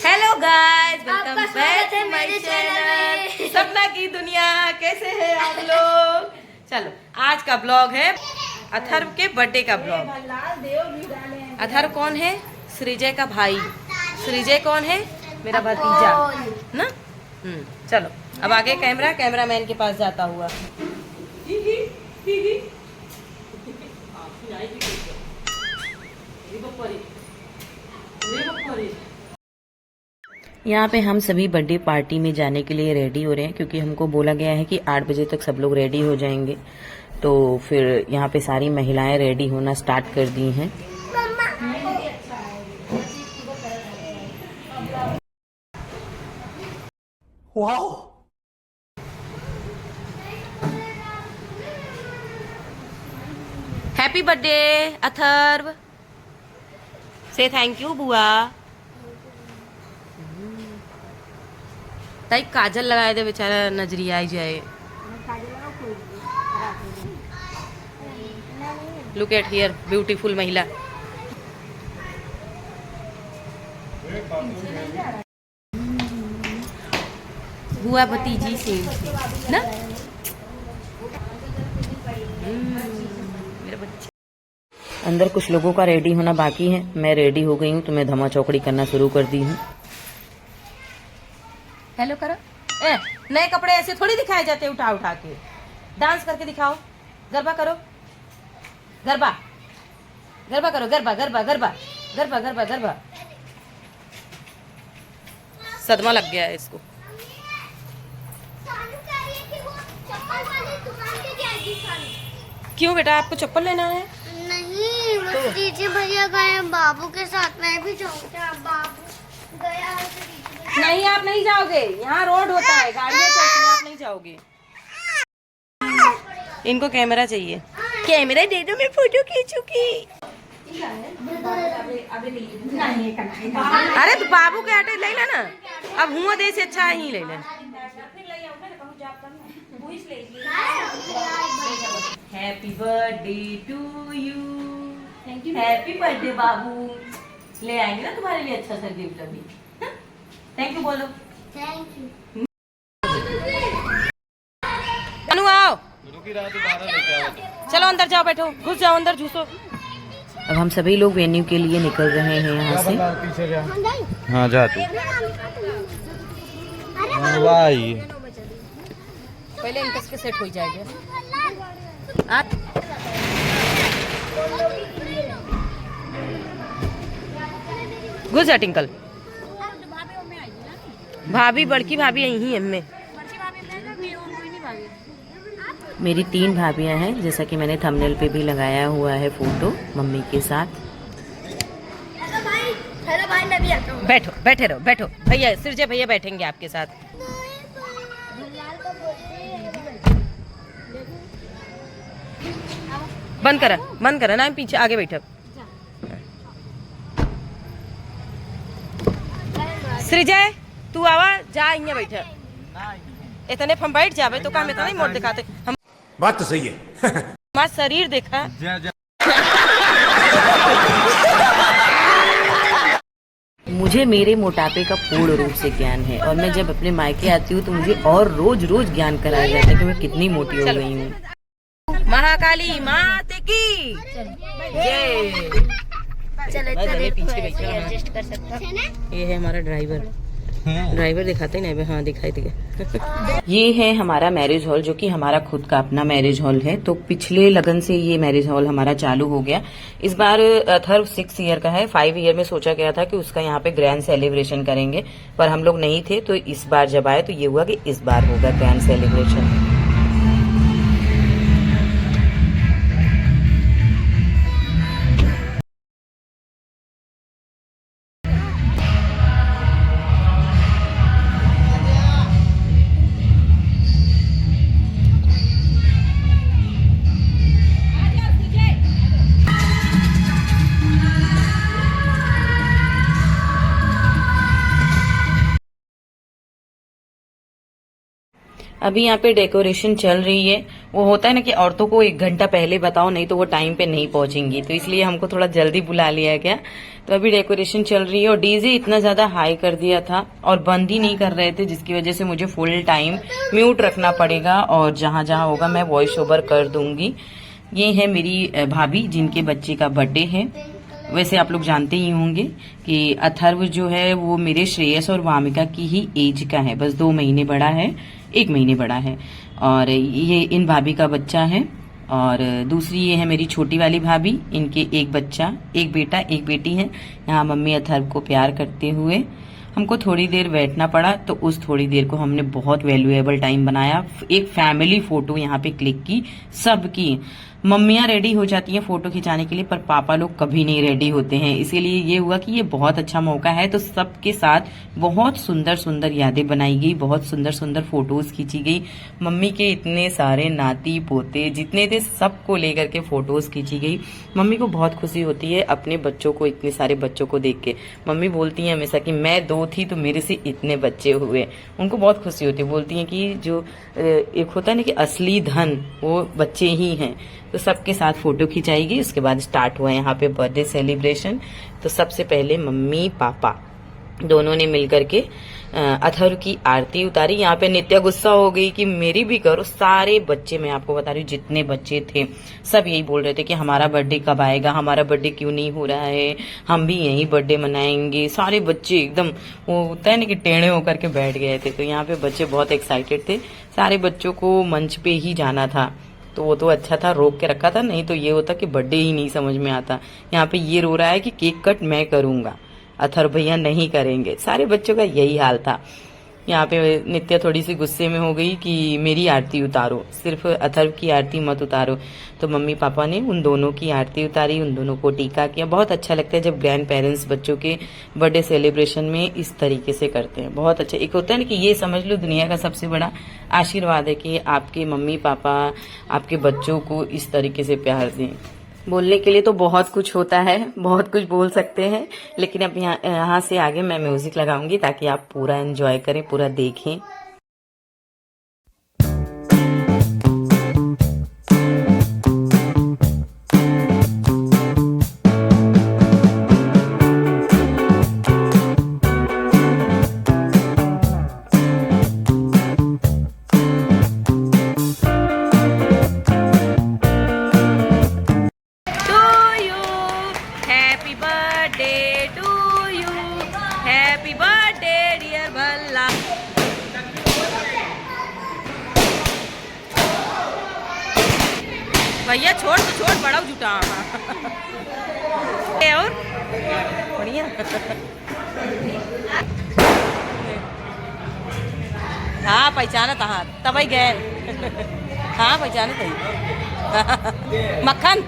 Hello guys, welcome back to my channel Sapna की दुनिया। कैसे हैं आप लोग? चलो, आज का ब्लॉग है अथर्व के बर्थडे का ब्लॉग। अथर्व कौन है? सृजय का भाई। सृजय कौन है? मेरा भतीजा ना। चलो अब आगे कैमरामैन के पास जाता हुआ। यहाँ पे हम सभी बर्थडे पार्टी में जाने के लिए रेडी हो रहे हैं, क्योंकि हमको बोला गया है कि 8 बजे तक सब लोग रेडी हो जाएंगे। तो फिर यहाँ पे सारी महिलाएं रेडी होना स्टार्ट कर दी हैं। वाओ! Happy birthday Atharva. से थैंक यू बुआ। ताई काजल लगाए दे, बेचारा नजरी आई जाए। लुक एट हियर, ब्यूटीफुल महिला। बुआ भतीजी से ना मेरा बच्चा। अंदर कुछ लोगों का रेडी होना बाकी है। मैं रेडी हो गई हूँ तो मैं धमा चौकड़ी करना शुरू कर दी हूँ। हेलो करो। नए कपड़े ऐसे थोड़ी दिखाए जाते उठा उठा के। डांस करके दिखाओ, गरबा करो, गरबा गरबा करो, गरबा गरबा गरबा गरबा गरबा गरबा। सदमा लग गया है इसको। क्यों बेटा, आपको चप्पल लेना है? नहीं, तो दीदी भैया गए बाबू के साथ, मैं भी जाऊंगा। बाबू गया नहीं, आप नहीं जाओगे। यहाँ रोड होता है, गाड़ियाँ चलती हैं, आप नहीं जाओगे। इनको कैमरा चाहिए। कैमरा दे दो, मैं फोटो खींचूंगी। अरे तो बाबू के आटे ले लेना। अब हुआ दे से अच्छा ही ले लेना। Happy birthday to you. Thank you. Happy birthday बाबू। ले आएंगे ना तुम्हारे लिए अच्छा सा गिफ्ट अभी। थैंक यू बोलो। Thank you. अनु आओ, चलो अंदर जाओ, बैठो, घुस जाओ अंदर, घुसो। अब हम सभी लोग वेन्यू के लिए निकल रहे हैं यहाँ से। हाँ जा तू। पहले इनका के सेट हो जाएगा। घुस जा टिंकल। भाभी, बड़की भाभी यही है। में मेरी 3 भाभियां हैं, जैसा कि मैंने थंबनेल पे भी लगाया हुआ है फोटो मम्मी के साथ। हेलो भाई, मैं भी आता हूँ। बैठो, बैठे रहो, बैठो। भैया, सृजय भैया बैठेंगे आपके साथ। बंद करा ना, पीछे आगे बैठो। सृजय तू आवा, जा यहाँ बैठा। इतने हम बैठ जावे तो काम इतना ही मोड़ दिखाते हम। बात तो सही है। हमारा शरीर देखा। मुझे मेरे मोटापे का पूर्ण रूप से ज्ञान है, और मैं जब अपने मायके आती हूँ तो मुझे और रोज रोज ज्ञान कराया जाता है कि मैं कितनी मोटी हो गई हूँ। महाकाली मात की जय। चलो पीछे बैठा। एडजस्ट कर सकता हूँ। ये है हमारा ड्राइवर। ड्राइवर दिखाते ही नहीं। हाँ, दिखाई दिया। ये है हमारा मैरिज हॉल, जो कि हमारा खुद का अपना मैरिज हॉल है। तो पिछले लगन से ये मैरिज हॉल हमारा चालू हो गया। इस बार अथर्व 6 ईयर का है। 5 ईयर में सोचा गया था कि उसका यहाँ पे ग्रैंड सेलिब्रेशन करेंगे, पर हम लोग नहीं थे। तो इस बार जब आए तो ये हुआ कि इस बार होगा ग्रैंड सेलिब्रेशन। अभी यहाँ पे डेकोरेशन चल रही है। वो होता है ना कि औरतों को 1 घंटा पहले बताओ, नहीं तो वो टाइम पे नहीं पहुंचेंगी, तो इसलिए हमको थोड़ा जल्दी बुला लिया गया। तो अभी डेकोरेशन चल रही है और डीजे इतना ज्यादा हाई कर दिया था और बंद ही नहीं कर रहे थे, जिसकी वजह से मुझे फुल टाइम म्यूट रखना पड़ेगा और जहां जहां होगा मैं वॉइस ओवर कर दूंगी। ये है मेरी भाभी जिनके बच्चे का बर्थडे है। वैसे आप लोग जानते ही होंगे कि अथर्व जो है वो मेरे श्रेयस और वामिका की ही एज का है, बस 2 महीने बड़ा है, 1 महीने बड़ा है। और ये इन भाभी का बच्चा है। और दूसरी ये है मेरी छोटी वाली भाभी, इनके 1 बच्चा, 1 बेटा 1 बेटी है। यहाँ मम्मी अथर्व को प्यार करते हुए हमको थोड़ी देर बैठना पड़ा, तो उस थोड़ी देर को हमने बहुत वैल्यूएबल टाइम बनाया। एक फैमिली फोटो यहाँ पे क्लिक की सबकी। मम्मियाँ रेडी हो जाती हैं फोटो खिंचाने के लिए, पर पापा लोग कभी नहीं रेडी होते हैं, इसीलिए ये हुआ कि ये बहुत अच्छा मौका है। तो सबके साथ बहुत सुंदर सुंदर यादें बनाई गई, बहुत सुंदर सुंदर फोटोज खींची गई। मम्मी के इतने सारे नाती पोते जितने थे सबको लेकर के फोटोज खींची गई। मम्मी को बहुत खुशी होती है अपने बच्चों को, इतने सारे बच्चों को देख के। मम्मी बोलती हैं हमेशा कि मैं 2 थी तो मेरे से इतने बच्चे हुए, उनको बहुत खुशी होती है। बोलती हैं कि जो एक होता है ना कि असली धन वो बच्चे ही हैं। तो सबके साथ फोटो खिंचाई गई। उसके बाद स्टार्ट हुआ यहाँ पे बर्थडे सेलिब्रेशन। तो सबसे पहले मम्मी पापा दोनों ने मिलकर के अथर्व की आरती उतारी। यहाँ पे नित्या गुस्सा हो गई कि मेरी भी करो। सारे बच्चे, मैं आपको बता रही हूँ जितने बच्चे थे सब यही बोल रहे थे कि हमारा बर्थडे कब आएगा, हमारा बर्थडे क्यों नहीं हो रहा है, हम भी यही बर्थडे मनाएंगे। सारे बच्चे एकदम, वो होता है ना कि टेढ़े होकर के बैठ गए थे। तो यहाँ पे बच्चे बहुत एक्साइटेड थे। सारे बच्चों को मंच पे ही जाना था, तो वो तो अच्छा था रोक के रखा था, नहीं तो ये होता कि बर्थडे ही नहीं समझ में आता। यहाँ पे ये रो रहा है कि केक कट मैं करूंगा, अथर्व भैया नहीं करेंगे। सारे बच्चों का यही हाल था। यहाँ पे नित्या थोड़ी सी गुस्से में हो गई कि मेरी आरती उतारो, सिर्फ अथर्व की आरती मत उतारो। तो मम्मी पापा ने उन दोनों की आरती उतारी, उन दोनों को टीका किया। बहुत अच्छा लगता है जब ग्रैंड पेरेंट्स बच्चों के बर्थडे सेलिब्रेशन में इस तरीके से करते हैं, बहुत अच्छा। एक होता है ना कि ये समझ लो दुनिया का सबसे बड़ा आशीर्वाद है कि आपके मम्मी पापा आपके बच्चों को इस तरीके से प्यार दें। बोलने के लिए तो बहुत कुछ होता है, बहुत कुछ बोल सकते हैं, लेकिन अब यहाँ से आगे मैं म्यूजिक लगाऊंगी ताकि आप पूरा एंजॉय करें, पूरा देखें। भैया छोड़ तो छोड़, बड़ा जुटा और बढ़िया। हाँ पहचाना था, तब ही गए। हाँ पहचाने थे मक्खन।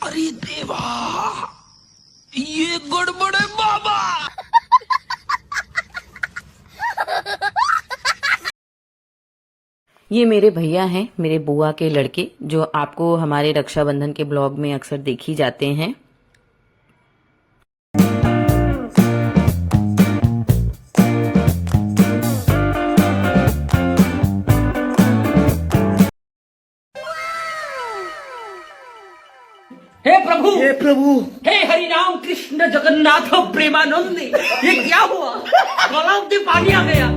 अरे देवा, ये गड़बड़ है बाबा। ये मेरे भैया हैं, मेरे बुआ के लड़के, जो आपको हमारे रक्षाबंधन के ब्लॉग में अक्सर देखी जाते हैं। हे प्रभु, हे हरि राम कृष्ण जगन्नाथ प्रेमानंद, ये क्या हुआ? तालाब में पानी आ गया।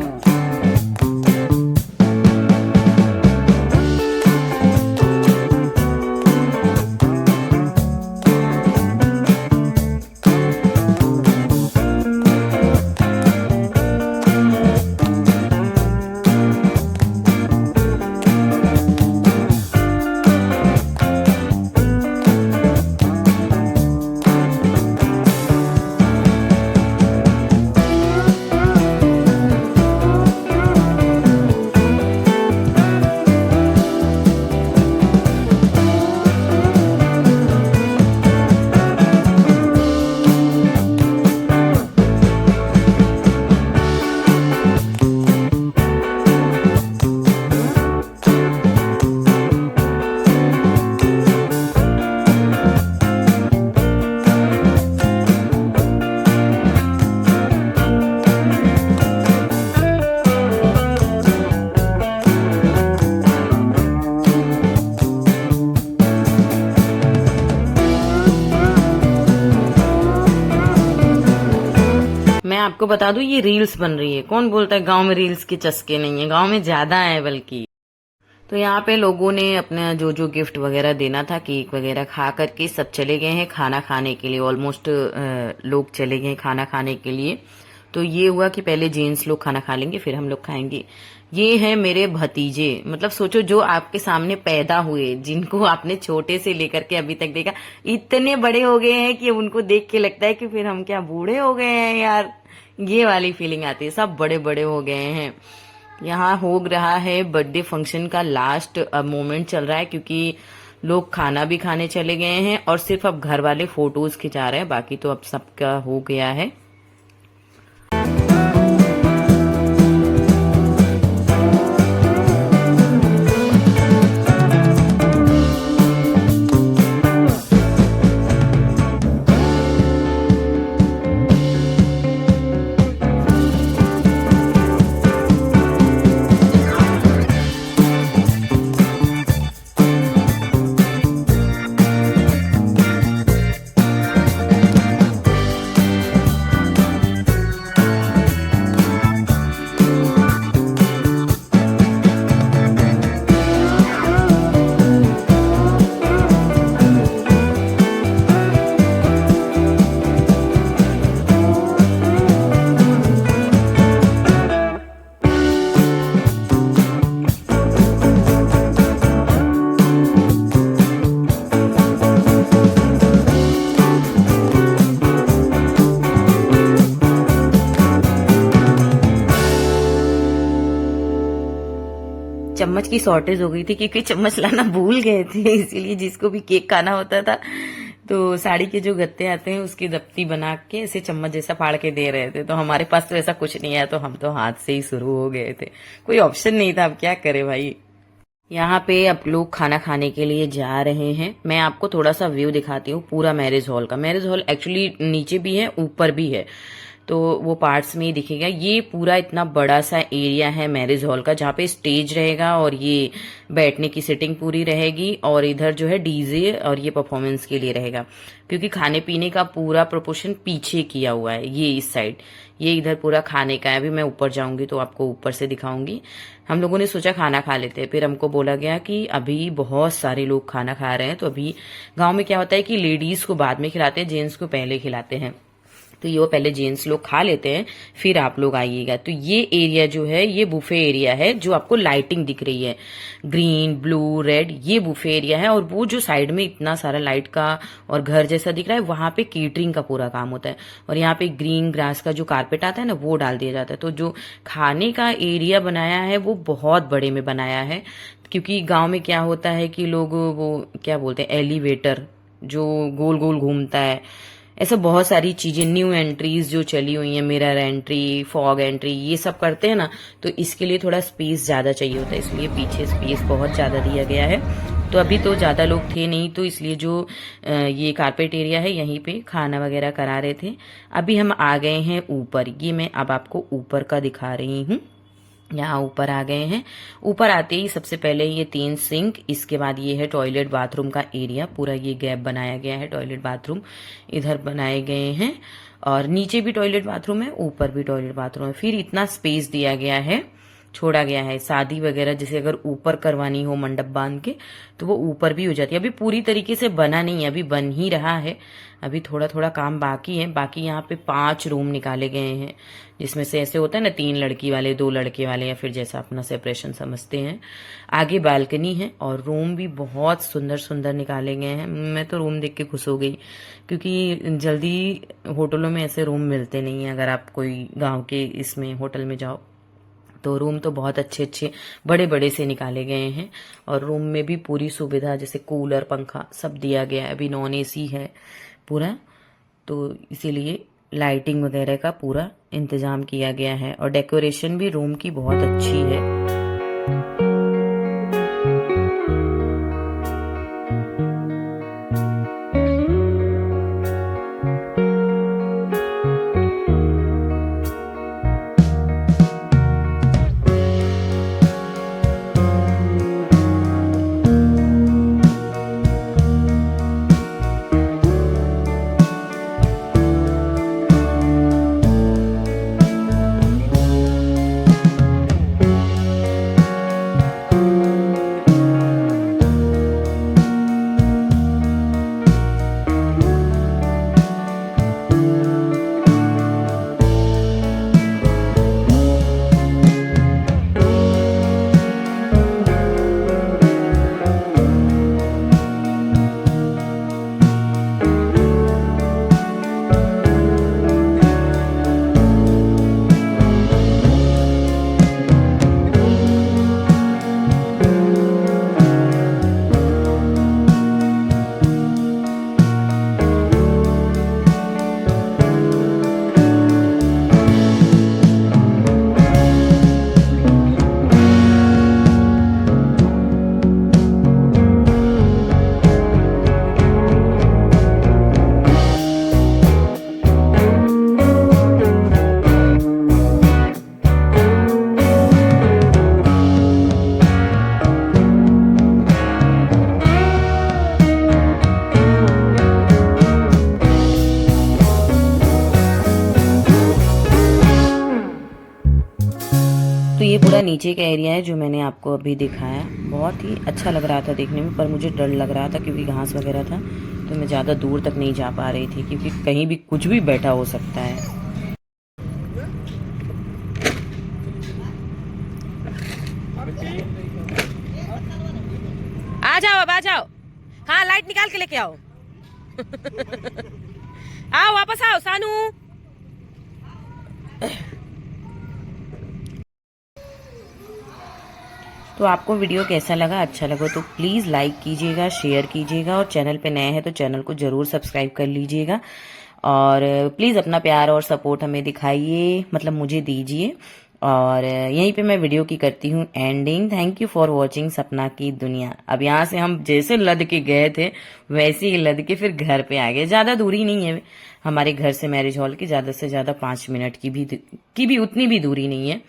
आपको बता दूं ये रील्स बन रही है। कौन बोलता है गांव में रील्स के चस्के नहीं है, गांव में ज्यादा है बल्कि। तो यहाँ पे लोगों ने अपना जो जो गिफ्ट वगैरह देना था, केक वगैरह खा करके सब चले गए हैं खाना खाने के लिए। ऑलमोस्ट लोग चले गए खाना खाने के लिए। तो ये हुआ कि पहले जेंट्स लोग खाना खा लेंगे, फिर हम लोग खाएंगे। ये है मेरे भतीजे, मतलब सोचो जो आपके सामने पैदा हुए, जिनको आपने छोटे से लेकर के अभी तक देखा, इतने बड़े हो गए हैं कि उनको देख के लगता है कि फिर हम क्या बूढ़े हो गए हैं यार, ये वाली फीलिंग आती है। सब बड़े बड़े हो गए हैं। यहाँ हो रहा है बर्थडे फंक्शन का लास्ट मोमेंट चल रहा है, क्योंकि लोग खाना भी खाने चले गए हैं और सिर्फ अब घर वाले फोटोज खिंचा रहे हैं, बाकी तो अब सबका हो गया है। चम्मच की शॉर्टेज हो गई थी, क्योंकि चम्मच लाना भूल गए थे, इसीलिए जिसको भी केक खाना होता था तो साड़ी के जो गत्ते आते हैं उसकी दफ्ती बना के ऐसे चम्मच जैसा फाड़ के दे रहे थे। तो हमारे पास तो ऐसा कुछ नहीं है, तो हम तो हाथ से ही शुरू हो गए थे, कोई ऑप्शन नहीं था, अब क्या करे भाई। यहाँ पे अब लोग खाना खाने के लिए जा रहे हैं। मैं आपको थोड़ा सा व्यू दिखाती हूँ पूरा मैरिज हॉल का। मैरिज हॉल एक्चुअली नीचे भी है ऊपर भी है, तो वो पार्ट्स में ही दिखेगा। ये पूरा इतना बड़ा सा एरिया है मैरिज हॉल का, जहाँ पे स्टेज रहेगा और ये बैठने की सिटिंग पूरी रहेगी, और इधर जो है डीजे और ये परफॉर्मेंस के लिए रहेगा, क्योंकि खाने पीने का पूरा प्रोपोर्शन पीछे किया हुआ है। ये इस साइड, ये इधर पूरा खाने का है। अभी मैं ऊपर जाऊंगी तो आपको ऊपर से दिखाऊंगी। हम लोगों ने सोचा खाना खा लेते हैं, फिर हमको बोला गया कि अभी बहुत सारे लोग खाना खा रहे हैं, तो अभी गाँव में क्या होता है कि लेडीज को बाद में खिलाते हैं, जेंट्स को पहले खिलाते हैं। तो ये वो पहले जेंट्स लोग खा लेते हैं, फिर आप लोग आइएगा। तो ये एरिया जो है ये बुफे एरिया है, जो आपको लाइटिंग दिख रही है ग्रीन ब्लू रेड, ये बुफे एरिया है। और वो जो साइड में इतना सारा लाइट का और घर जैसा दिख रहा है, वहां पे केटरिंग का पूरा काम होता है। और यहाँ पे ग्रीन ग्रास का जो कारपेट आता है ना, वो डाल दिया जाता है। तो जो खाने का एरिया बनाया है वो बहुत बड़े में बनाया है, क्योंकि गाँव में क्या होता है कि लोग वो क्या बोलते हैं एलिवेटर जो गोल गोल घूमता है, ऐसा बहुत सारी चीजें, न्यू एंट्रीज जो चली हुई हैं, मिरर एंट्री, फॉग एंट्री, ये सब करते हैं ना, तो इसके लिए थोड़ा स्पेस ज्यादा चाहिए होता है, इसलिए पीछे स्पेस बहुत ज्यादा दिया गया है। तो अभी तो ज्यादा लोग थे नहीं, तो इसलिए जो ये कारपेट एरिया है यहीं पे खाना वगैरह करा रहे थे। अभी हम आ गए हैं ऊपर, ये मैं अब आपको ऊपर का दिखा रही हूँ। यहाँ ऊपर आ गए हैं। ऊपर आते ही सबसे पहले ये 3 सिंक, इसके बाद ये है टॉयलेट बाथरूम का एरिया, पूरा ये गैप बनाया गया है, टॉयलेट बाथरूम इधर बनाए गए हैं, और नीचे भी टॉयलेट बाथरूम है, ऊपर भी टॉयलेट बाथरूम है। फिर इतना स्पेस दिया गया है, छोड़ा गया है, शादी वगैरह जैसे अगर ऊपर करवानी हो मंडप बांध के तो वो ऊपर भी हो जाती है। अभी पूरी तरीके से बना नहीं है, अभी बन ही रहा है, अभी थोड़ा थोड़ा काम बाकी है। बाकी यहाँ पे 5 रूम निकाले गए हैं, जिसमें से ऐसे होता है ना 3 लड़की वाले 2 लड़के वाले, या फिर जैसा अपना सेपरेशन समझते हैं। आगे बालकनी है और रूम भी बहुत सुंदर सुंदर निकाले गए हैं। मैं तो रूम देख के खुश हो गई, क्योंकि जल्दी होटलों में ऐसे रूम मिलते नहीं है। अगर आप कोई गाँव के इसमें होटल में जाओ तो रूम तो बहुत अच्छे अच्छे बड़े बड़े से निकाले गए हैं, और रूम में भी पूरी सुविधा जैसे कूलर पंखा सब दिया गया है। अभी नॉन एसी है पूरा, तो इसीलिए लाइटिंग वगैरह का पूरा इंतजाम किया गया है, और डेकोरेशन भी रूम की बहुत अच्छी है। नीचे का एरिया है जो मैंने आपको अभी दिखाया, बहुत ही अच्छा लग रहा था देखने में, पर मुझे डर लग रहा था क्योंकि घास वगैरह था, तो मैं ज़्यादा दूर तक नहीं जा पा रही थी क्योंकि कहीं भी कुछ भी बैठा हो सकता है। आ जाओ, अब आ जाओ। हाँ, लाइट निकाल के लेके आओ। आओ, वापस आओ सानू। तो आपको वीडियो कैसा लगा? अच्छा लगा तो प्लीज़ लाइक कीजिएगा, शेयर कीजिएगा, और चैनल पे नए हैं तो चैनल को ज़रूर सब्सक्राइब कर लीजिएगा। और प्लीज़ अपना प्यार और सपोर्ट हमें दिखाइए, मतलब मुझे दीजिए। और यहीं पे मैं वीडियो की करती हूँ ending. Thank you for watching सपना की दुनिया। अब यहाँ से हम जैसे लद के गए थे वैसे ही लद के फिर घर पे आ गए। ज़्यादा दूरी नहीं है हमारे घर से मैरिज हॉल की, ज़्यादा से ज़्यादा 5 मिनट की भी उतनी भी दूरी नहीं है।